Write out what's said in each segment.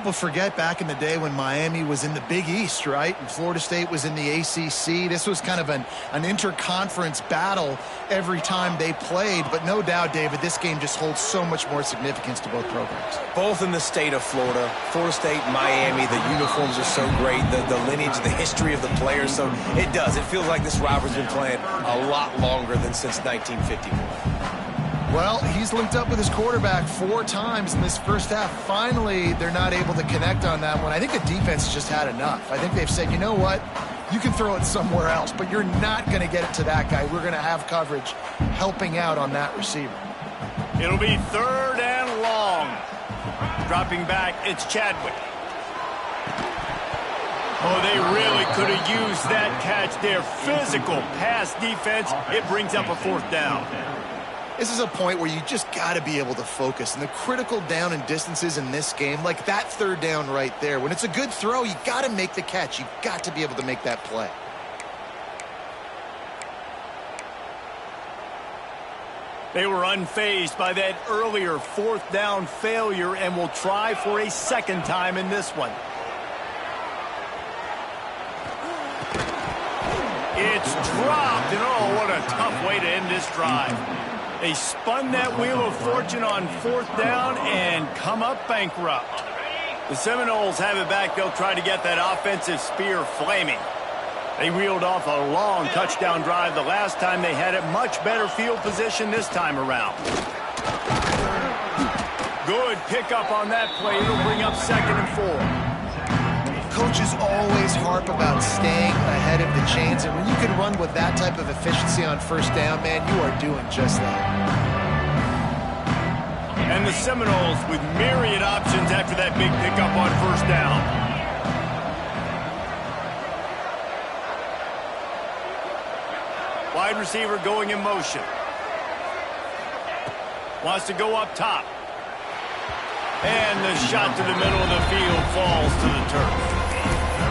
people forget back in the day when Miami was in the Big East, right? And Florida State was in the ACC. This was kind of an interconference battle every time they played. But no doubt, David, this game just holds so much more significance to both programs. Both in the state of Florida. Florida State, Miami, the uniforms are so great. The lineage, the history of the players. So it does. It feels like this rivalry's been playing a lot longer than since 1951. Well, he's linked up with his quarterback 4 times in this first half. Finally, they're not able to connect on that one. I think the defense just had enough. I think they've said, you know what? You can throw it somewhere else, but you're not going to get it to that guy. We're going to have coverage helping out on that receiver. It'll be 3rd and long. Dropping back, it's Chadwick. Oh, they really could have used that catch there. Physical pass defense. It brings up a 4th down. This is a point where you just got to be able to focus. And the critical down and distances in this game, like that 3rd down right there, when it's a good throw, you got to make the catch. You got to be able to make that play. They were unfazed by that earlier 4th down failure and will try for a 2nd time in this one. It's dropped, and oh, what a tough way to end this drive. They spun that wheel of fortune on 4th down and come up bankrupt. The Seminoles have it back. They'll try to get that offensive spear flaming. They reeled off a long touchdown drive the last time they had it. Much better field position this time around. Good pickup on that play. It'll bring up 2nd and 4. Coaches always harp about staying ahead of the chains, and when you can run with that type of efficiency on 1st down, man, you are doing just that. And the Seminoles with myriad options after that big pickup on 1st down. Wide receiver going in motion. Wants to go up top. And the shot to the middle of the field falls to the turf.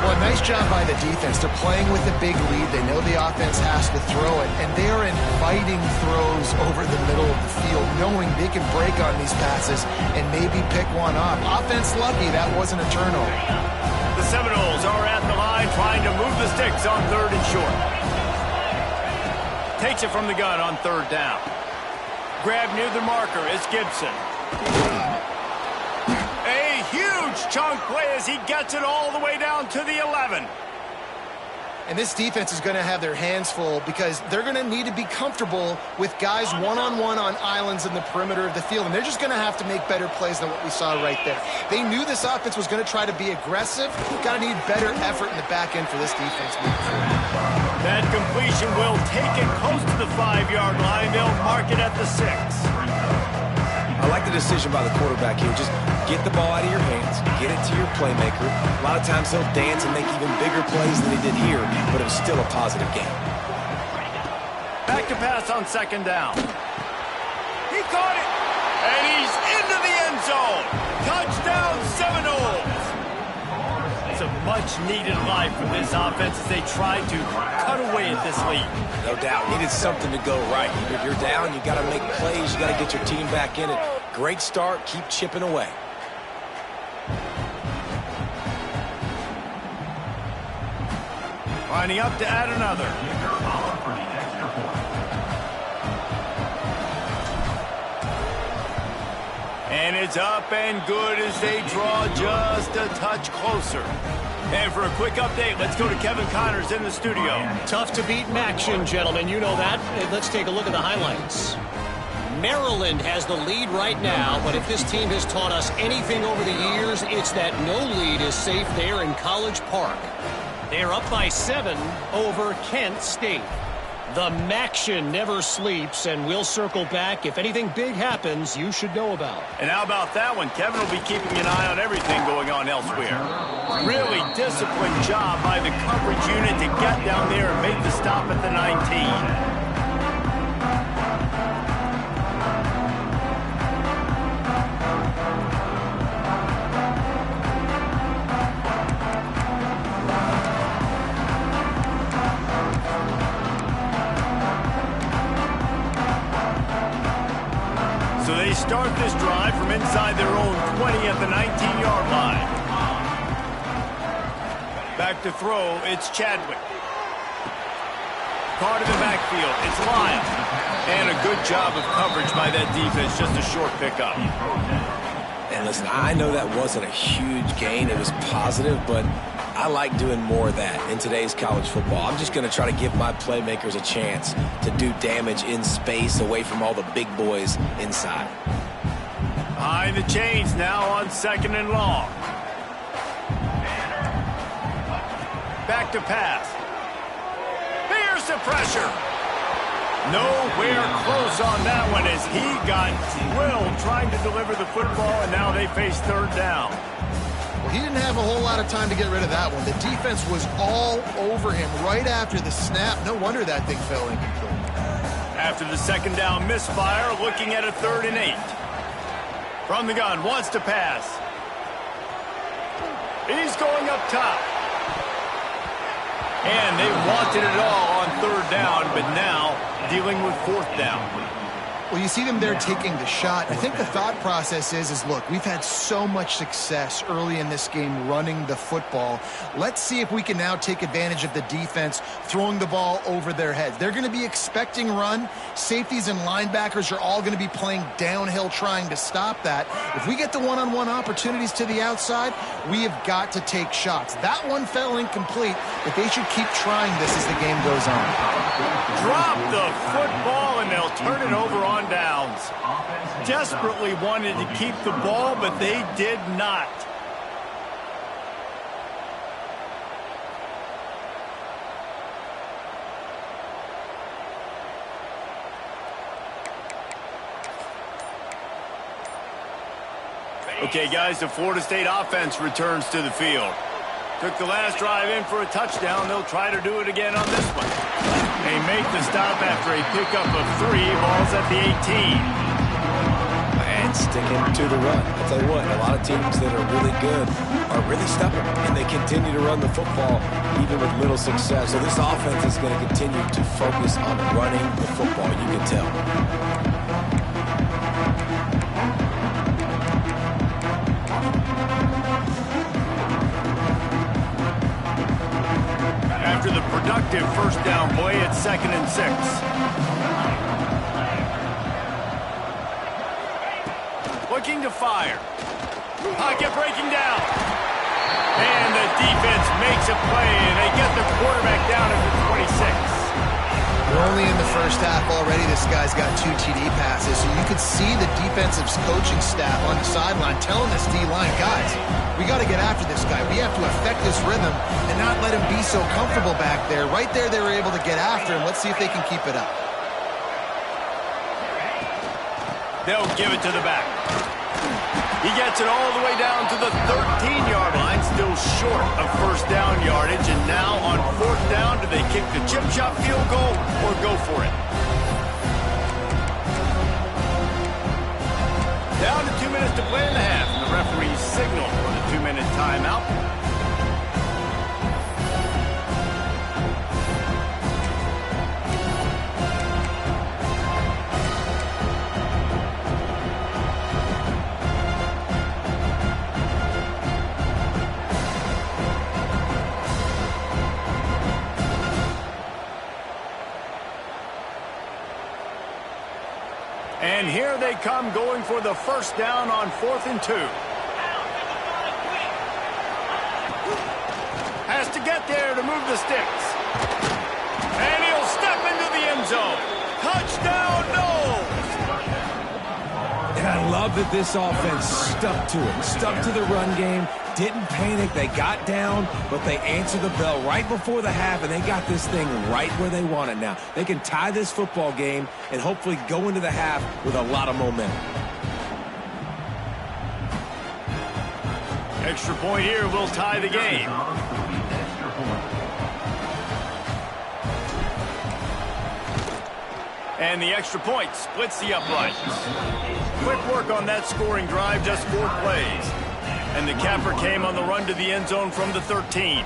Well, nice job by the defense. They're playing with a big lead. They know the offense has to throw it, and they're inviting throws over the middle of the field, knowing they can break on these passes and maybe pick one off. Offense lucky that wasn't a turnover. The Seminoles are at the line trying to move the sticks on 3rd and short. Takes it from the gun on 3rd down. Grab near the marker is Gibson. Huge chunk play as he gets it all the way down to the 11. And this defense is going to have their hands full because they're going to need to be comfortable with guys one-on-one on islands in the perimeter of the field. And they're just going to have to make better plays than what we saw right there. They knew this offense was going to try to be aggressive. Got to need better effort in the back end for this defense moving forward. That completion will take it close to the 5-yard line. They'll mark it at the 6. I like the decision by the quarterback here. Just get the ball out of your hands, get it to your playmaker. A lot of times he'll dance and make even bigger plays than he did here, but it was still a positive game. Back to pass on 2nd down. He caught it, and he's into the end zone. Touchdown, Seminoles. It's a much-needed life for this offense as they try to cut away at this lead. No doubt. Needed something to go right. If you're down, you got to make plays. You got to get your team back in it. Great start. Keep chipping away. Lining up to add another. And it's up and good as they draw just a touch closer. And for a quick update, let's go to Kevin Connors in the studio. Tough to beat Maction, gentlemen. You know that. Let's take a look at the highlights. Maryland has the lead right now, but if this team has taught us anything over the years, it's that no lead is safe there in College Park. They're up by 7 over Kent State. The Maction never sleeps, and we'll circle back. If anything big happens, you should know about. And how about that one? Kevin will be keeping an eye on everything going on elsewhere. Really disciplined job by the coverage unit to get down there and make the stop at the 19. Start this drive from inside their own 20 at the 19-yard line. Back to throw, it's Chadwick. Caught in the backfield, it's Lyle. And a good job of coverage by that defense, just a short pickup. And listen, I know that wasn't a huge gain. It was positive, but I like doing more of that in today's college football. I'm just going to try to give my playmakers a chance to do damage in space away from all the big boys inside. Behind the chains now on 2nd and long. Back to pass. Here's the pressure. Nowhere close on that one as he got drilled trying to deliver the football, and now they face 3rd down. Well, he didn't have a whole lot of time to get rid of that one. The defense was all over him right after the snap. No wonder that thing fell incomplete. After the 2nd down misfire, looking at a 3rd and 8. From the gun, wants to pass. He's going up top. And they wanted it all on 3rd down, but now dealing with 4th down. Well, you see them there taking the shot. I think the thought process is look, we've had so much success early in this game running the football. Let's see if we can now take advantage of the defense throwing the ball over their heads. They're going to be expecting run. Safeties and linebackers are all going to be playing downhill trying to stop that. If we get the one-on-one opportunities to the outside, we have got to take shots. That one fell incomplete, but they should keep trying this as the game goes on. Drop the football, and they'll turn it over on downs. Desperately wanted to keep the ball, but they did not. Okay, guys, the Florida State offense returns to the field. Took the last drive in for a touchdown. They'll try to do it again on this one. They make the stop after a pickup of 3. Ball's at the 18. And sticking to the run. I'll tell you what, a lot of teams that are really good are really stubborn, and they continue to run the football even with little success. So this offense is going to continue to focus on running the football, you can tell. After the productive 1st down play, it's 2nd and 6. Looking to fire. Pocket breaking down. And the defense makes a play, and they get the quarterback down at the 26. We're only in the first half already. This guy's got 2 TD passes, so you could see the defensive coaching staff on the sideline telling this D-line, guys, we got to get after this guy. We have to affect this rhythm and not let him be so comfortable back there. Right there, they were able to get after him. Let's see if they can keep it up. They'll give it to the back. He gets it all the way down to the 13-yard line, still short of 1st down yardage. And now on 4th down, do they kick the chip shot field goal or go for it? Down to 2 minutes to play in the half. And the referee's signal for the 2-minute timeout. And here they come going for the 1st down on 4th and 2. Has to get there to move the sticks. And he'll step into the end zone. Touchdown, no! And I love that this offense stuck to it, stuck to the run game, didn't panic. They got down, but they answered the bell right before the half, and they got this thing right where they want it now. They can tie this football game and hopefully go into the half with a lot of momentum. Extra point here will tie the game. And the extra point splits the uprights. Quick work on that scoring drive, just 4 plays. And the capper came on the run to the end zone from the 13.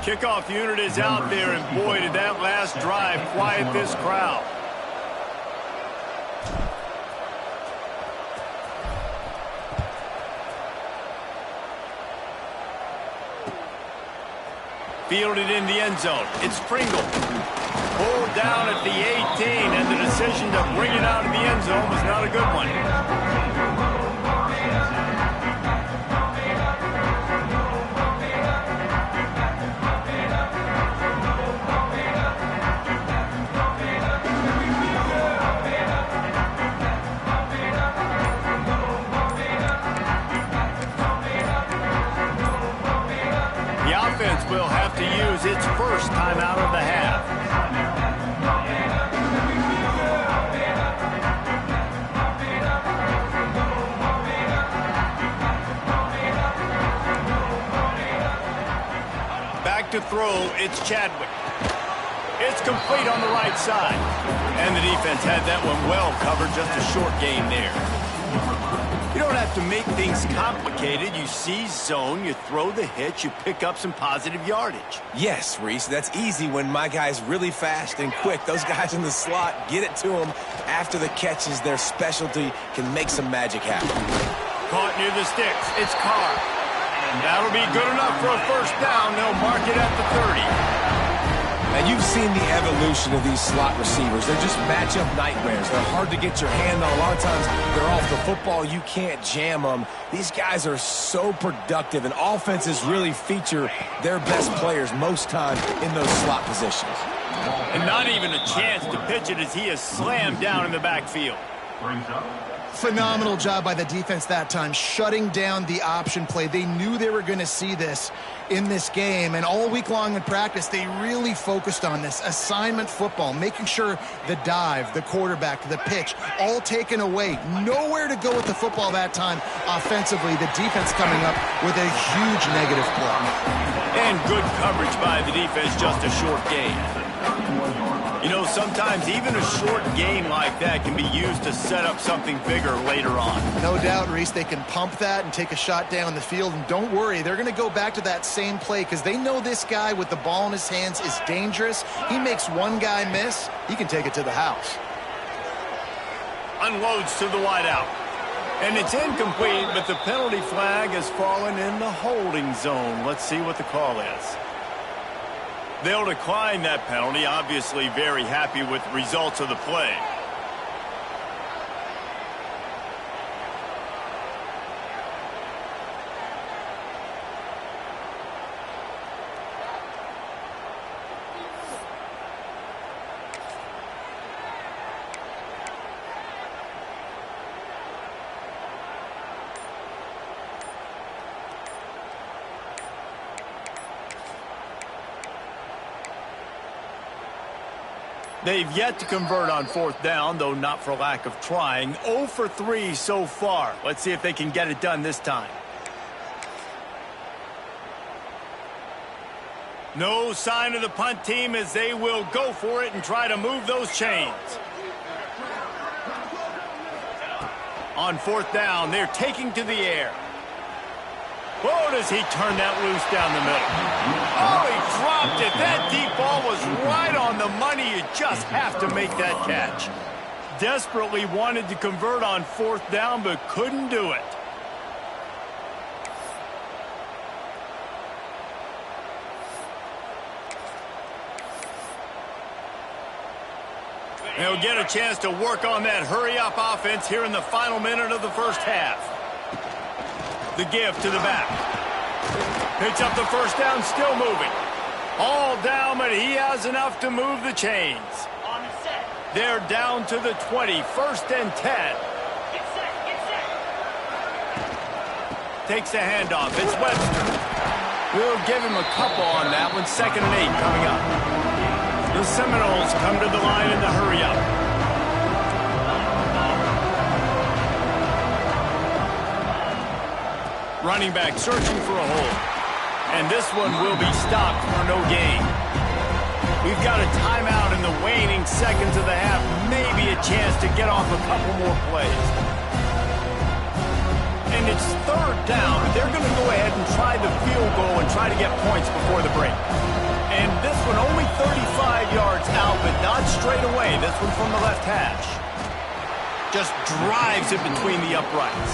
Kickoff unit is out there, and boy, did that last drive quiet this crowd. Fielded in the end zone. It's Pringle. Pulled down at the 18, and the decision to bring it out of the end zone was not a good one. Will have to use its first timeout of the half. Back to throw, it's Chadwick. It's complete on the right side. And the defense had that one well covered, just a short gain there. You don't have to make things complicated. You seize zone, you throw the hitch, you pick up some positive yardage. Yes, Reese, that's easy when my guy's really fast and quick. Those guys in the slot, get it to them after the catch is their specialty, can make some magic happen. Caught near the sticks. It's Carr. And that'll be good enough for a first down. They'll mark it at the 30. Now, you've seen the evolution of these slot receivers. They're just matchup nightmares. They're hard to get your hand on. A lot of times, they're off the football. You can't jam them. These guys are so productive, and offenses really feature their best players most time in those slot positions. And not even a chance to pitch it as he is slammed down in the backfield. Phenomenal job by the defense that time, shutting down the option play. They knew they were going to see this in this game, and all week long in practice, they really focused on this assignment football, making sure the dive, the quarterback, the pitch, all taken away. Nowhere to go with the football that time offensively. The defense coming up with a huge negative play. And good coverage by the defense, just a short gain. You know, sometimes even a short gain like that can be used to set up something bigger later on. No doubt, Reese, they can pump that and take a shot down the field. And don't worry, they're going to go back to that same play because they know this guy with the ball in his hands is dangerous. He makes one guy miss, he can take it to the house. Unloads to the wideout. And it's incomplete, but the penalty flag has fallen in the holding zone. Let's see what the call is. They'll decline that penalty, obviously very happy with the results of the play. They've yet to convert on fourth down, though not for lack of trying. 0 for 3 so far. Let's see if they can get it done this time. No sign of the punt team as they will go for it and try to move those chains. On fourth down, they're taking to the air. Oh, does he turn that loose down the middle? Oh, he dropped it. That deep ball was right on the money. You just have to make that catch. Desperately wanted to convert on fourth down, but couldn't do it. They'll get a chance to work on that hurry-up offense here in the final minute of the first half. The give to the back. Picks up the first down, still moving. All down, but he has enough to move the chains. They're down to the 20, 1st and 10. Get set. Takes the handoff. It's Webster. We'll give him a couple on that one. 2nd and 8 coming up. The Seminoles come to the line in the hurry-up. Running back searching for a hole. And this one will be stopped for no gain. We've got a timeout in the waning seconds of the half. Maybe a chance to get off a couple more plays. And it's third down, but they're going to go ahead and try the field goal and try to get points before the break. And this one only 35 yards out, but not straight away. This one from the left hash. Just drives it between the uprights.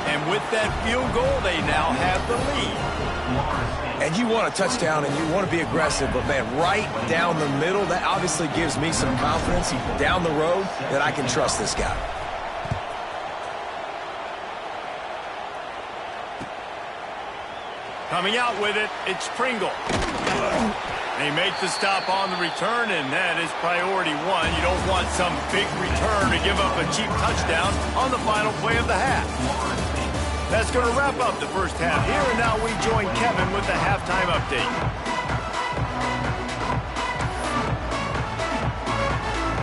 And with that field goal, they now have the lead. And you want a touchdown and you want to be aggressive, but man, right down the middle, that obviously gives me some confidence down the road that I can trust this guy. Coming out with it, it's Pringle. They make the stop on the return, and that is priority one. You don't want some big return to give up a cheap touchdown on the final play of the half. That's going to wrap up the first half here, and now we join Kevin with the halftime update.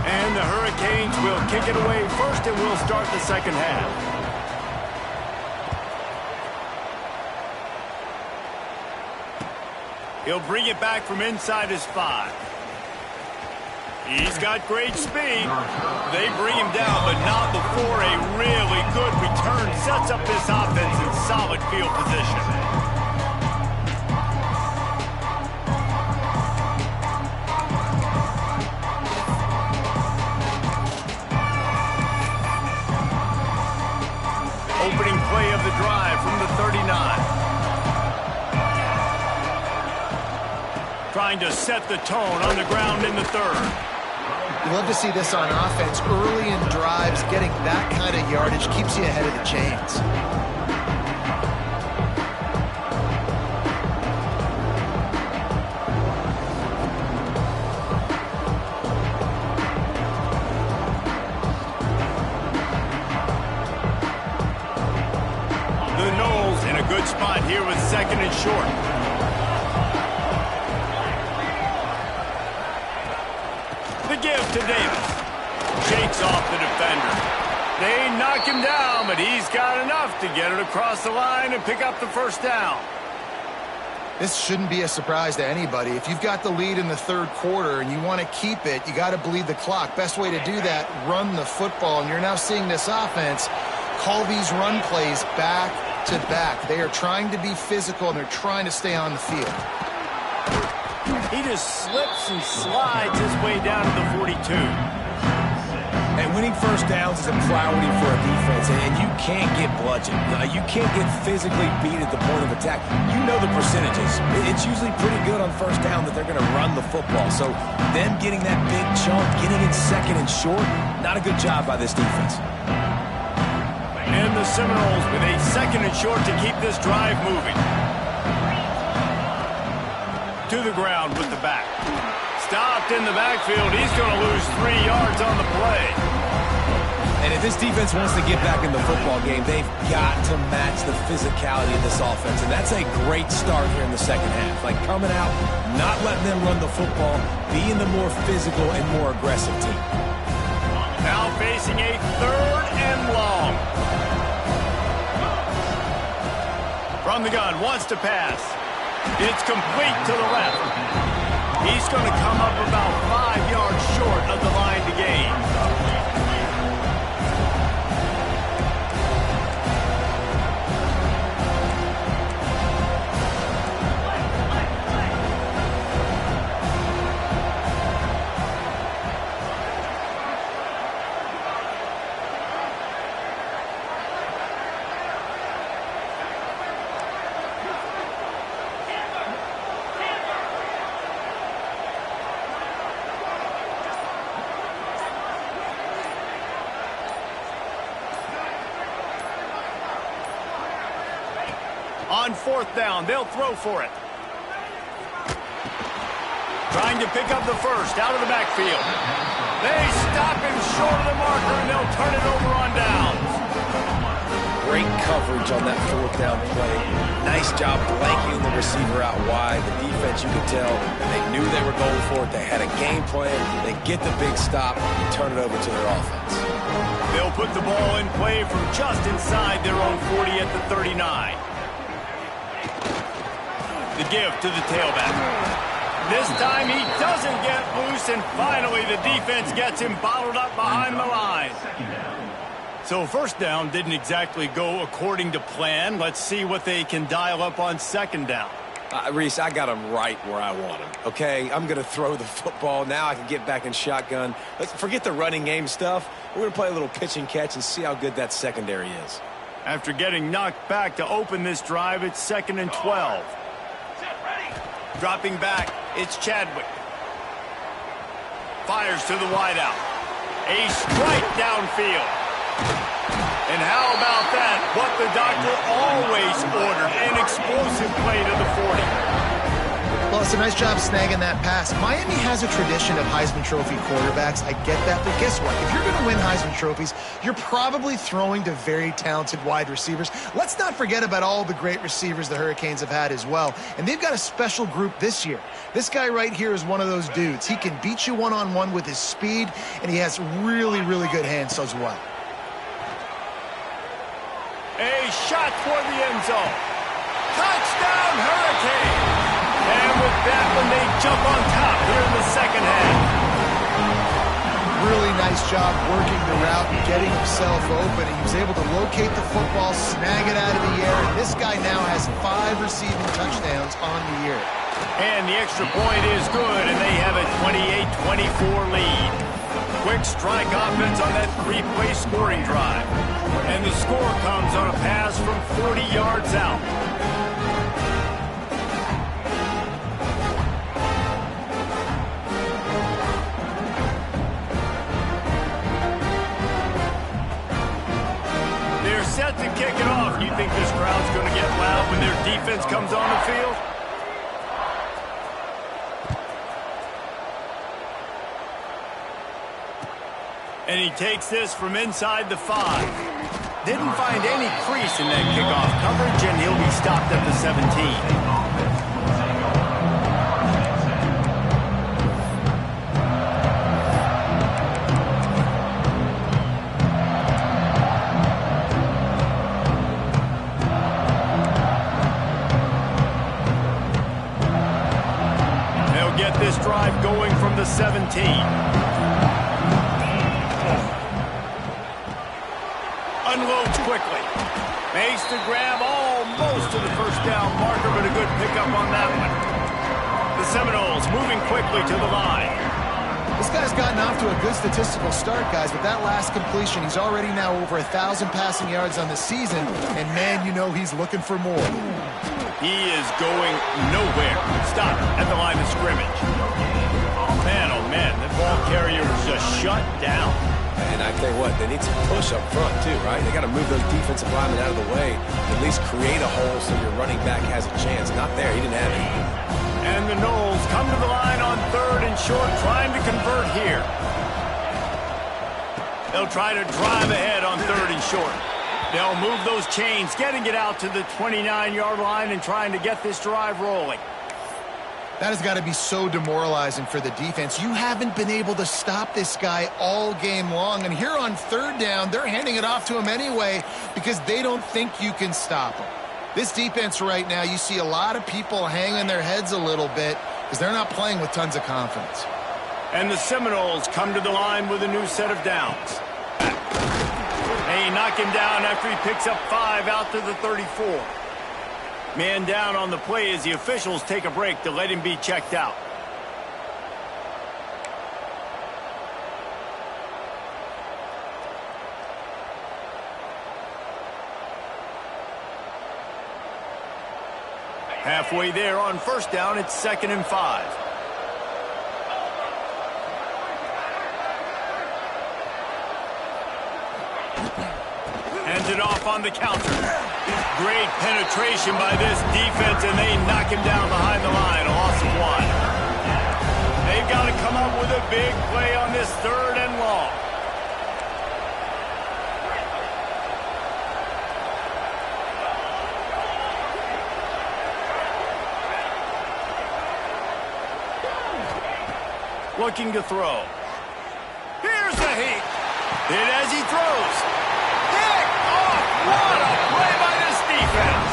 And the Hurricanes will kick it away first, and we'll start the second half. He'll bring it back from inside his 5. He's got great speed. They bring him down, but not before a really good return sets up this offense in solid field position. Opening play of the drive from the 39. Trying to set the tone on the ground in the third. You love to see this on offense. Early in drives, getting that kind of yardage keeps you ahead of the chains. The Noles in a good spot here with second and short. The give to Davis. Shakes off the defender. They knock him down, but he's got enough to get it across the line and pick up the first down. This shouldn't be a surprise to anybody. If you've got the lead in the third quarter and you want to keep it, you got to bleed the clock. Best way to do that, run the football. And you're now seeing this offense call these run plays back to back. They are trying to be physical, and they're trying to stay on the field. He just slips and slides his way down to the 42. And winning first downs is a priority for a defense, and you can't get bludgeoned. You can't get physically beat at the point of attack. You know the percentages. It's usually pretty good on first down that they're going to run the football. So them getting that big chunk, getting it second and short, not a good job by this defense. And the Seminoles with a second and short to keep this drive moving. To the ground with the back. Stopped in the backfield. He's going to lose 3 yards on the play. And if this defense wants to get back in the football game, they've got to match the physicality of this offense. And that's a great start here in the second half. Like coming out, not letting them run the football, being the more physical and more aggressive team. Now facing a third and long. From the gun, wants to pass. It's complete to the left. He's going to come up about 5 yards short of the line to gain. On fourth down, they'll throw for it. Trying to pick up the first out of the backfield. They stop him short of the marker, and they'll turn it over on downs. Great coverage on that fourth down play. Nice job blanking the receiver out wide. The defense, you could tell, they knew they were going for it. They had a game plan. They get the big stop and turn it over to their offense. They'll put the ball in play from just inside their own 40 at the 39. The give to the tailback. This time he doesn't get loose, and finally the defense gets him bottled up behind the line. So first down didn't exactly go according to plan. Let's see what they can dial up on second down. Reese, I got him right where I want him, okay? I'm going to throw the football. Now I can get back in shotgun. Let's forget the running game stuff. We're going to play a little pitch and catch and see how good that secondary is. After getting knocked back to open this drive, it's 2nd and 12. Dropping back, it's Chadwick. Fires to the wideout. A strike downfield. And how about that? What the doctor always ordered, an explosive play to the 40. Well, it's a nice job snagging that pass. Miami has a tradition of Heisman Trophy quarterbacks. I get that, but guess what? If you're going to win Heisman Trophies, you're probably throwing to very talented wide receivers. Let's not forget about all the great receivers the Hurricanes have had as well. And they've got a special group this year. This guy right here is one of those dudes. He can beat you one-on-one with his speed, and he has really, really good hands as well. A shot toward the end zone. Touchdown, Hurricane! And with that one, they jump on top here in the second half. Really nice job working the route and getting himself open. He was able to locate the football, snag it out of the air, and this guy now has 5 receiving touchdowns on the year. And the extra point is good, and they have a 28-24 lead. Quick strike offense on that 3-play scoring drive. And the score comes on a pass from 40 yards out. They're set to kick it off. You think this crowd's going to get loud when their defense comes on the field? And he takes this from inside the 5. Didn't find any crease in that kickoff coverage, and he'll be stopped at the 17. They'll get this drive going from the 17. Unloads quickly. Makes the grab almost to the first down marker, but a good pickup on that one. The Seminoles moving quickly to the line. This guy's gotten off to a good statistical start, guys. With that last completion, he's already now over 1,000 passing yards on the season, and man, you know he's looking for more. He is going nowhere. Stop at the line of scrimmage. Man, oh man, that ball carrier was just shut down. And I tell you what, they need some push up front too, right? They got to move those defensive linemen out of the way, at least create a hole so your running back has a chance. Not there, he didn't have it. And the Noles come to the line on 3rd and short, trying to convert here. They'll try to drive ahead on 3rd and short. They'll move those chains, getting it out to the 29-yard line and trying to get this drive rolling. That has got to be so demoralizing for the defense. You haven't been able to stop this guy all game long. And here on 3rd down, they're handing it off to him anyway because they don't think you can stop him. This defense right now, you see a lot of people hanging their heads a little bit because they're not playing with tons of confidence. And the Seminoles come to the line with a new set of downs. They knock him down after he picks up 5 out to the 34. Man down on the play as the officials take a break to let him be checked out. Halfway there on 1st down, it's 2nd and 5. Hands it off on the counter. Great penetration by this defense, and they knock him down behind the line, a loss of 1. They've got to come up with a big play on this 3rd and long. Looking to throw. Here's the heat. Hit as he throws. Pick off. What a play by this defense.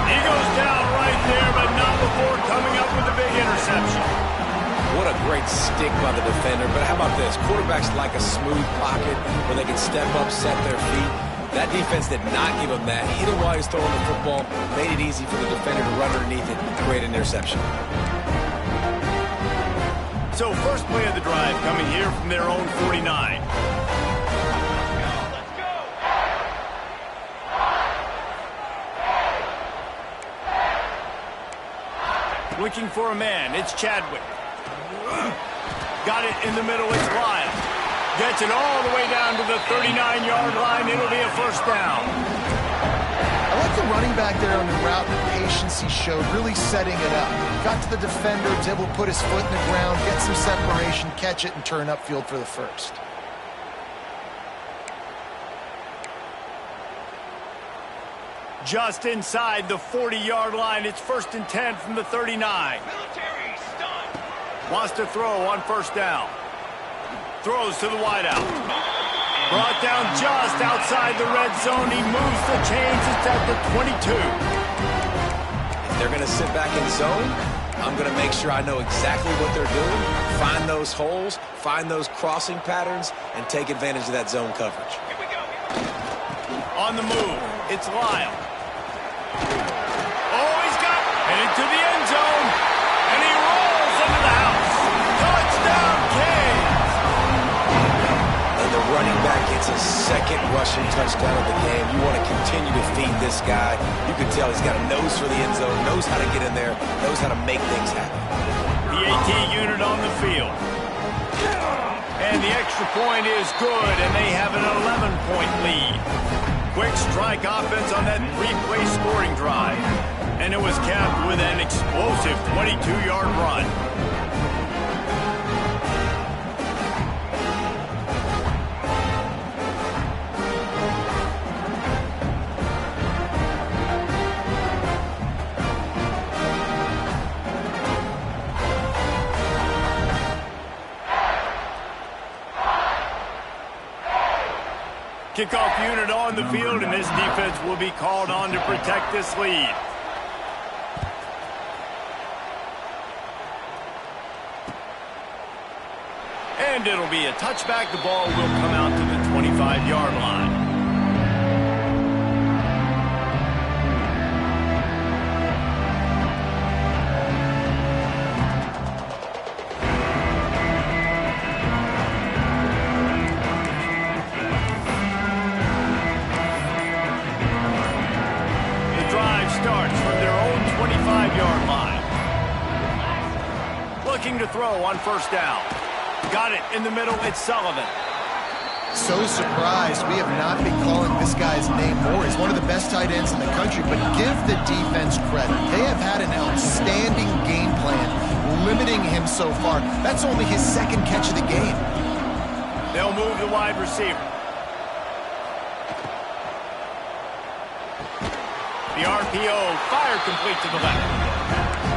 He goes down right there, but not before coming up with a big interception. what a great stick by the defender. But how about this? Quarterbacks like a smooth pocket where they can step up, set their feet. That defense did not give him that. Hit him while he's throwing the football, made it easy for the defender to run underneath it. Great interception. So first play of the drive coming here from their own 49. Looking for a man, it's Chadwick. Got it in the middle, it's Lyle. Gets it all the way down to the 39-yard line. It'll be a first down. I like the running back there on the route, the patience he showed, really setting it up. Got to the defender, was able to put his foot in the ground, get some separation, catch it, and turn upfield for the first. Just inside the 40-yard line. It's 1st and 10 from the 39. Military stun. Wants to throw on first down. Throws to the wideout. Brought down just outside the red zone. He moves the chains. It's at the 22. If they're going to sit back in zone, I'm going to make sure I know exactly what they're doing, find those holes, find those crossing patterns, and take advantage of that zone coverage. Here we go. On the move, it's Lyle. Oh, he's got headed to the end zone, and he rolls into the house. Touchdown, Canes! And the running back gets his second rushing touchdown of the game. You want to continue to feed this guy. You can tell he's got a nose for the end zone, knows how to get in there, knows how to make things happen. The AT unit on the field. And the extra point is good, and they have an 11-point lead. Quick strike offense on that three-play scoring drive. And it was capped with an explosive 22-yard run. Kickoff unit on the field, and this defense will be called on to protect this lead. And it'll be a touchback. The ball will come out to the 25-yard line. Starts from their own 25-yard line. Looking to throw on first down. Got it in the middle. It's Sullivan. So surprised we have not been calling this guy's name more. He's one of the best tight ends in the country, but give the defense credit. They have had an outstanding game plan, limiting him so far. That's only his second catch of the game. They'll move the wide receiver. The RPO fired complete to the left.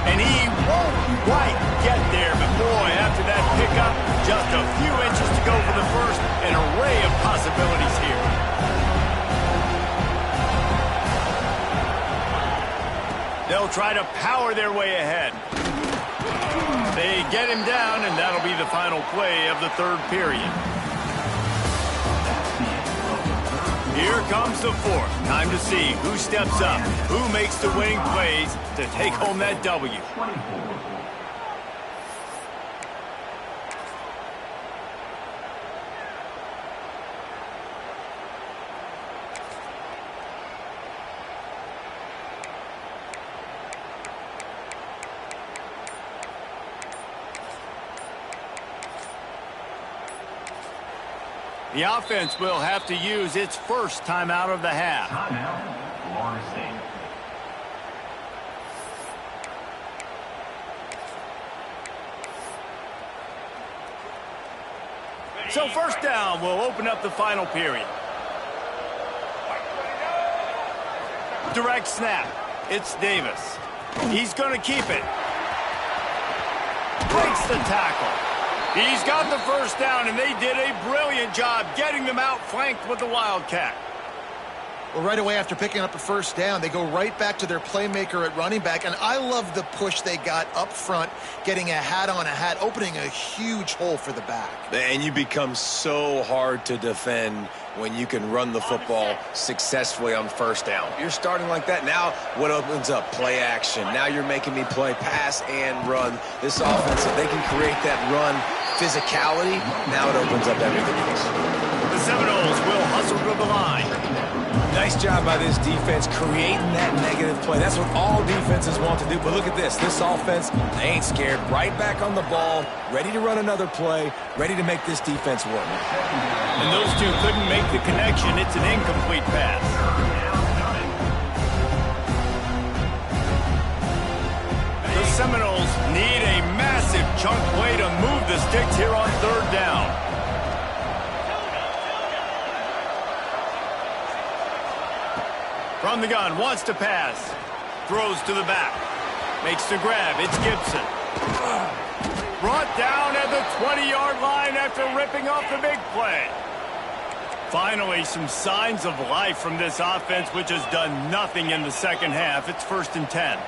And he won't quite get there, but boy, after that pickup, just a few inches to go for the first. An array of possibilities here. They'll try to power their way ahead. They get him down, and that'll be the final play of the third period. Here comes the fourth. Time to see who steps up, who makes the winning plays to take home that W. The offense will have to use its first timeout of the half. So first down will open up the final period. Direct snap. It's Davis. He's going to keep it. Breaks the tackle. He's got the first down, and they did a brilliant job getting them out flanked with the Wildcat. Well, right away after picking up a first down, they go right back to their playmaker at running back. And I love the push they got up front, getting a hat on a hat, opening a huge hole for the back. And you become so hard to defend when you can run the football successfully on first down. You're starting like that. Now what opens up? Play action. Now you're making me play pass and run. This offense, if they can create that run physicality, now it opens up everything else. The Seminoles will hustle to the line. Nice job by this defense creating that negative play. That's what all defenses want to do. But look at this. This offense, they ain't scared. Right back on the ball, ready to run another play, ready to make this defense work. And those two couldn't make the connection. It's an incomplete pass. The Seminoles need a massive chunk play to move the sticks here on third down. From the gun, wants to pass. Throws to the back. Makes the grab. It's Gibson. Brought down at the 20-yard line after ripping off the big play. Finally, some signs of life from this offense, which has done nothing in the second half. It's 1st and 10.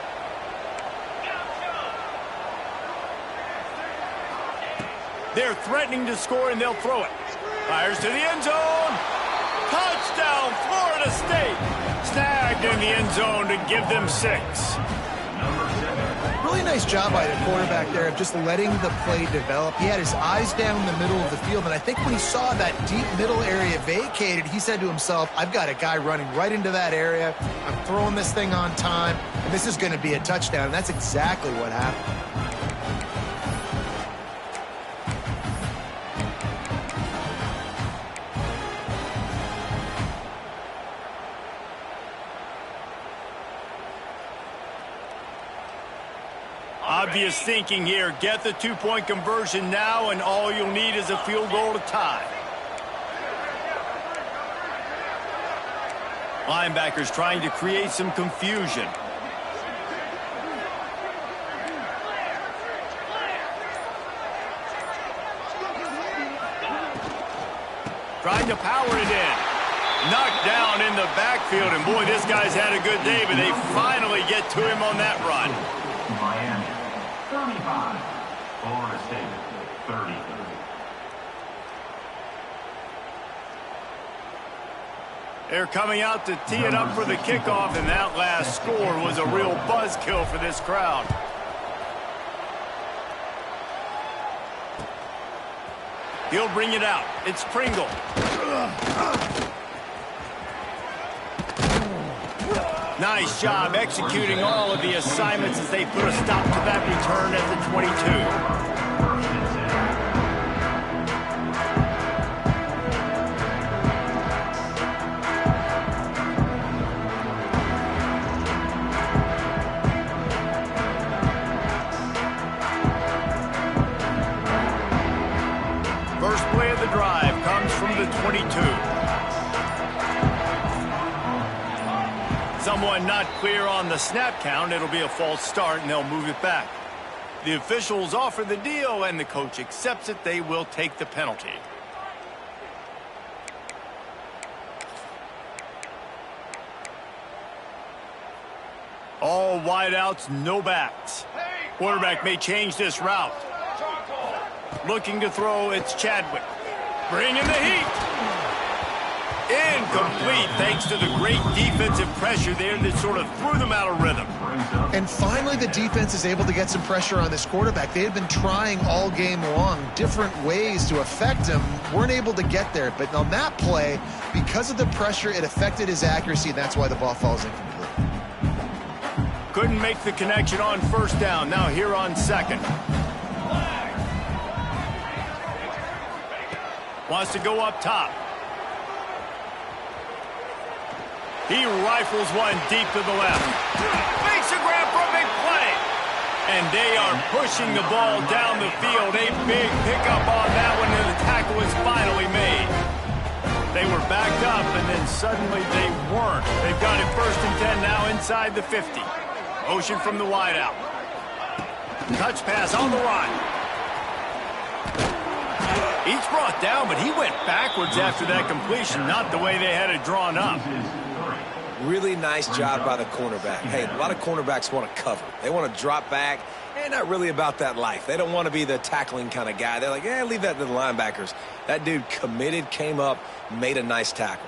They're threatening to score, and they'll throw it. Fires to the end zone. Touchdown, Florida State. Snagged in the end zone to give them 6. Really nice job by the quarterback there of just letting the play develop. He had his eyes down the middle of the field, and I think when he saw that deep middle area vacated, he said to himself, I've got a guy running right into that area. I'm throwing this thing on time, and this is going to be a touchdown. And that's exactly what happened. Obvious thinking here. Get the 2-point conversion now, and all you'll need is a field goal to tie. Linebackers trying to create some confusion. Trying to power it in. Knocked down in the backfield, and boy, this guy's had a good day, but they finally get to him on that run. Miami, 35. Florida State, 30. They're coming out to tee it up for the kickoff, and that last score was a real buzzkill for this crowd. He'll bring it out. It's Pringle. Nice job executing all of the assignments as they put a stop to that return at the 22. First play of the drive comes from the 22. Someone not clear on the snap count. It'll be a false start, and they'll move it back. The officials offer the deal, and the coach accepts it. They will take the penalty. All wideouts, no backs. Quarterback may change this route. Looking to throw, it's Chadwick. Bringing the heat. Incomplete, thanks to the great defensive pressure there that sort of threw them out of rhythm. And finally, the defense is able to get some pressure on this quarterback. They had been trying all game long different ways to affect him. Weren't able to get there. But on that play, because of the pressure, it affected his accuracy, and that's why the ball falls incomplete. Couldn't make the connection on first down. Now here on second. Wants to go up top. He rifles one deep to the left. Makes a grab for a big play. And they are pushing the ball down the field. A big pickup on that one, and the tackle is finally made. They were backed up, and then suddenly they weren't. They've got it 1st and 10 now inside the 50. Motion from the wideout. Touch pass on the run. He's brought down, but he went backwards after that completion, not the way they had it drawn up. Really nice job by the cornerback. Hey, a lot of cornerbacks want to cover. They want to drop back. They're not really about that life. They don't want to be the tackling kind of guy. They're like, yeah, leave that to the linebackers. That dude committed, came up, made a nice tackle.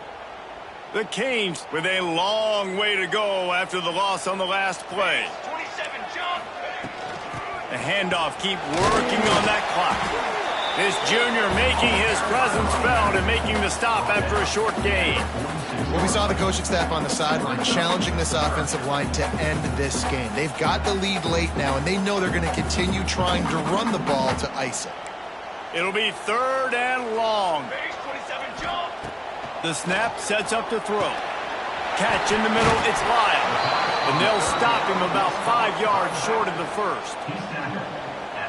The Canes with a long way to go after the loss on the last play. 27, jump. The handoff, keep working on that clock. This junior making his presence felt and making the stop after a short gain. Well, we saw the coaching staff on the sideline challenging this offensive line to end this game. They've got the lead late now, and they know they're going to continue trying to run the ball to ice it. It'll be 3rd and long. Base 27, jump. The snap sets up to throw. Catch in the middle, it's Lyle. And they'll stop him about 5 yards short of the first.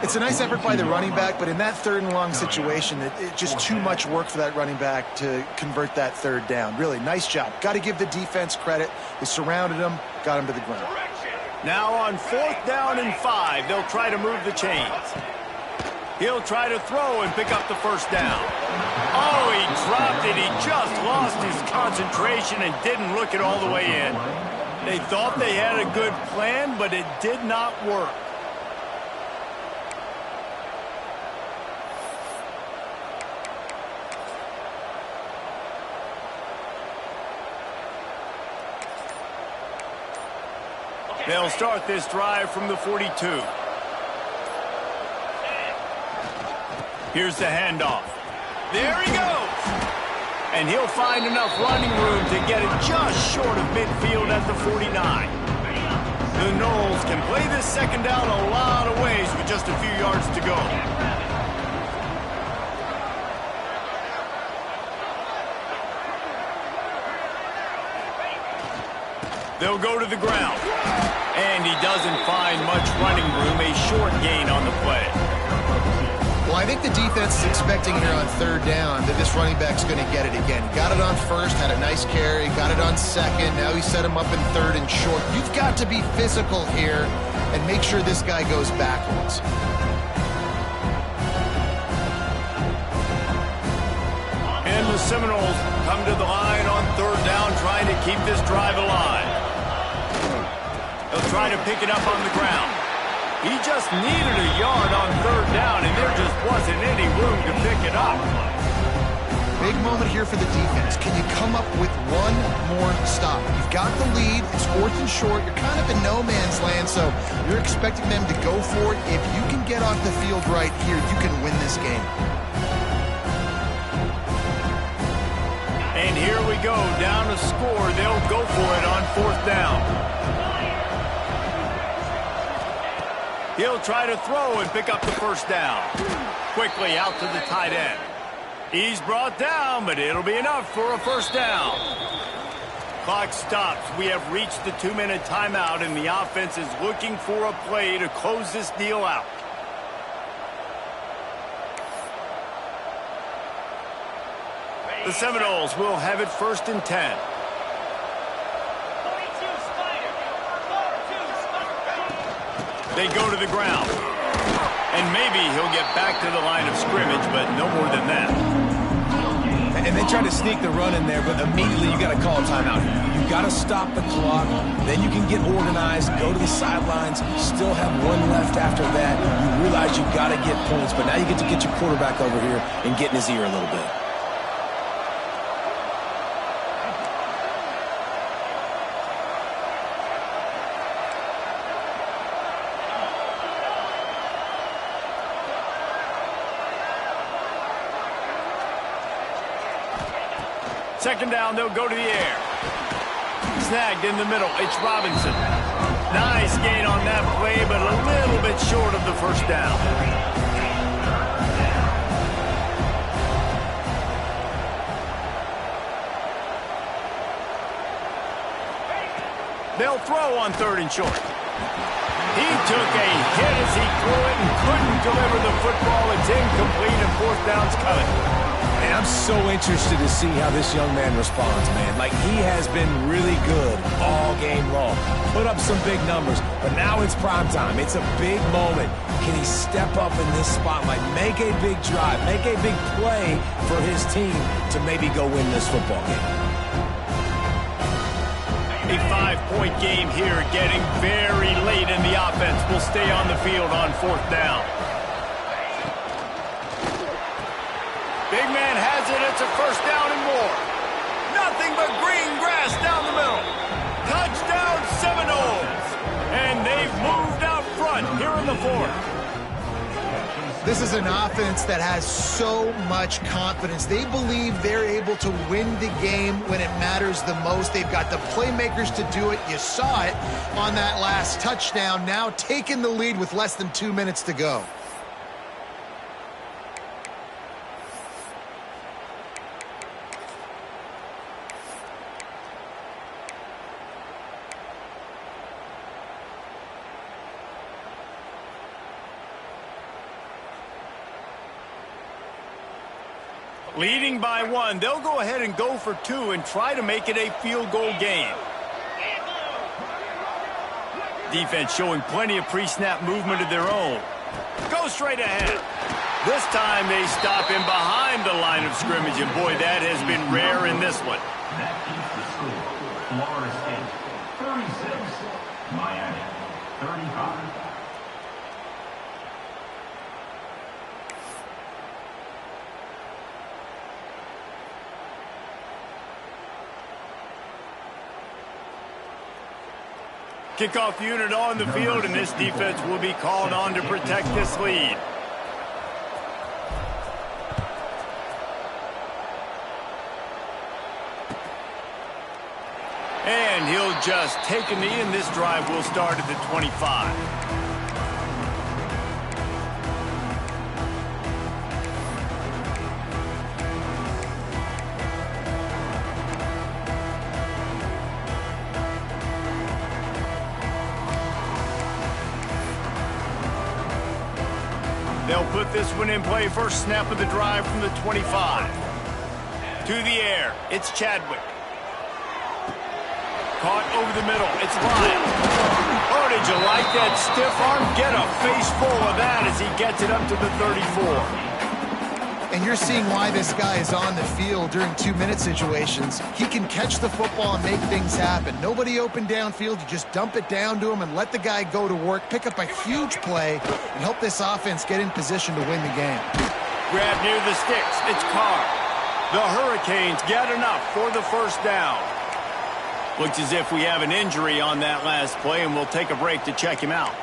It's a nice effort by the running back, but in that 3rd and long situation, it's just too much work for that running back to convert that 3rd down. Really, nice job. Got to give the defense credit. They surrounded him, got him to the ground. Now on 4th down and 5, they'll try to move the chains. He'll try to throw and pick up the first down. Oh, he dropped it. He just lost his concentration and didn't look it all the way in. They thought they had a good plan, but it did not work. They'll start this drive from the 42. Here's the handoff. There he goes. And he'll find enough running room to get it just short of midfield at the 49. The Noles can play this second down a lot of ways with just a few yards to go. They'll go to the ground. And he doesn't find much running room, a short gain on the play. Well, I think the defense is expecting here on 3rd down that this running back's going to get it again. Got it on 1st, had a nice carry, got it on 2nd. Now he set him up in 3rd and short. You've got to be physical here and make sure this guy goes backwards. And the Seminoles come to the line on 3rd down, trying to keep this drive alive. They'll try to pick it up on the ground. He just needed a yard on 3rd down, and there just wasn't any room to pick it up. Big moment here for the defense. Can you come up with one more stop? You've got the lead. It's 4th and short. You're kind of in no man's land, so you're expecting them to go for it. If you can get off the field right here, you can win this game. And here we go, down to score. They'll go for it on 4th down. He'll try to throw and pick up the first down. Quickly out to the tight end. He's brought down, but it'll be enough for a first down. Clock stops. We have reached the 2-minute timeout, and the offense is looking for a play to close this deal out. The Seminoles will have it 1st and 10. They go to the ground. And maybe he'll get back to the line of scrimmage, but no more than that. And they try to sneak the run in there, but immediately you got to call a timeout. You got to stop the clock. Then you can get organized, go to the sidelines, still have one left after that. You realize you got to get points, but now you get to get your quarterback over here and get in his ear a little bit. Second down, they'll go to the air. Snagged in the middle, it's Robinson. Nice gain on that play, but a little bit short of the first down. They'll throw on 3rd and short. He took a hit as he threw it and couldn't deliver the football. It's incomplete and 4th down's coming. And I'm so interested to see how this young man responds, man. Like, he has been really good all game long. Put up some big numbers, but now it's prime time. It's a big moment. Can he step up in this spotlight, make a big drive, make a big play for his team to maybe go win this football game? A 5-point game here, getting very late in the offense. Will stay on the field on 4th down. Big man has it. It's a 1st down and more. Nothing but green grass down the middle. Touchdown Seminoles. And they've moved out front here in the 4th. This is an offense that has so much confidence. They believe they're able to win the game when it matters the most. They've got the playmakers to do it. You saw it on that last touchdown. Now taking the lead with less than 2 minutes to go. Leading by 1, they'll go ahead and go for 2 and try to make it a field goal game. Defense showing plenty of pre-snap movement of their own. Go straight ahead. This time they stop him behind the line of scrimmage, and boy, that has been rare in this one. That keeps the score. Florida State 36, Miami 35. Kickoff unit on the field, and this defense will be called on to protect this lead. And he'll just take a knee, and this drive will start at the 25. They'll put this one in play. First snap of the drive from the 25. To the air. It's Chadwick. Caught over the middle. It's Lyon. Oh, did you like that stiff arm? Get a face full of that as he gets it up to the 34. And you're seeing why this guy is on the field during 2-minute situations. He can catch the football and make things happen. Nobody open downfield. You just dump it down to him and let the guy go to work, pick up a huge play, and help this offense get in position to win the game. Grab near the sticks. It's Carr. The Hurricanes get enough for the 1st down. Looks as if we have an injury on that last play, and we'll take a break to check him out.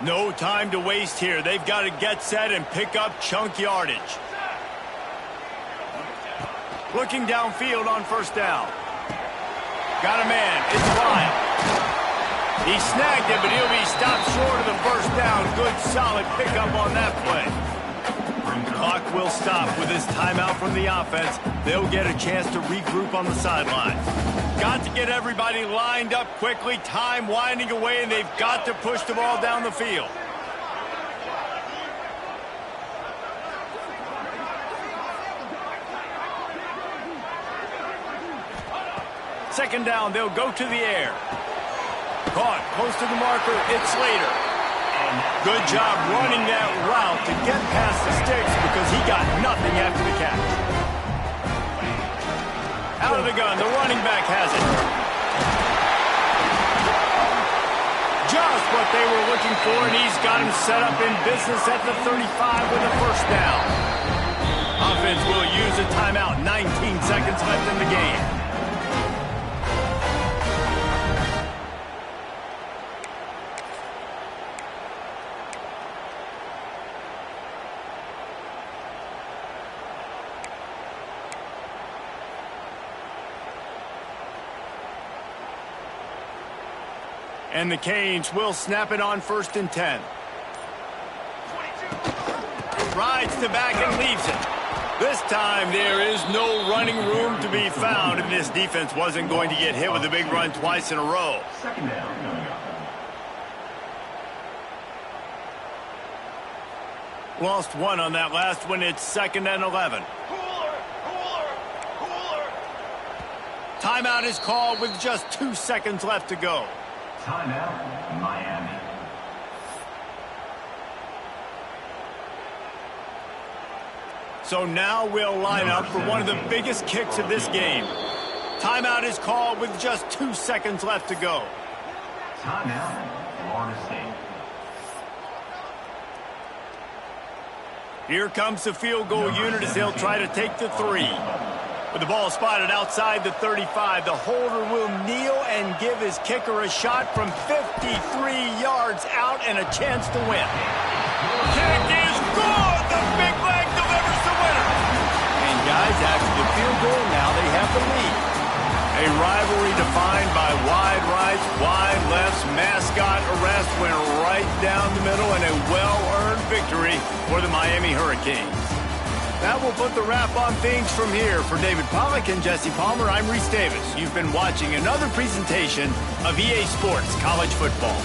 No time to waste here. They've got to get set and pick up chunk yardage. Looking downfield on 1st down. Got a man. It's Lyon. He snagged it, but he'll be stopped short of the 1st down. Good, solid pickup on that play. Clock will stop with this timeout from the offense. They'll get a chance to regroup on the sidelines. Got to get everybody lined up quickly. Time winding away, and they've got to push the ball down the field. Second down, they'll go to the air. Caught close to the marker. It's Slater. Good job running that route to get past the sticks because he got nothing after the catch. Out of the gun, the running back has it. Just what they were looking for, and he's got him set up in business at the 35 with a 1st down. Offense will use a timeout. 19 seconds left in the game. And the Canes will snap it on 1st and 10. 22. Rides to back and leaves it. This time there is no running room to be found, and this defense wasn't going to get hit with a big run twice in a row. 2nd down coming up. Lost 1 on that last one. It's 2nd and 11. Timeout is called with just 2 seconds left to go. Timeout, Miami. So now we'll line up for one of the biggest kicks of this game. Timeout is called with just 2 seconds left to go. Timeout, Florida State. Here comes the field goal unit as they'll try to take the 3. With the ball spotted outside the 35, the holder will kneel and give his kicker a shot from 53 yards out and a chance to win. Kick is good! The big leg delivers the winner. And guys, after the field goal, now they have the lead. A rivalry defined by wide rights, wide lefts, mascot arrest went right down the middle, and a well-earned victory for the Miami Hurricanes. That will put the wrap on things from here. For David Pollack and Jesse Palmer, I'm Reese Davis. You've been watching another presentation of EA Sports College Football.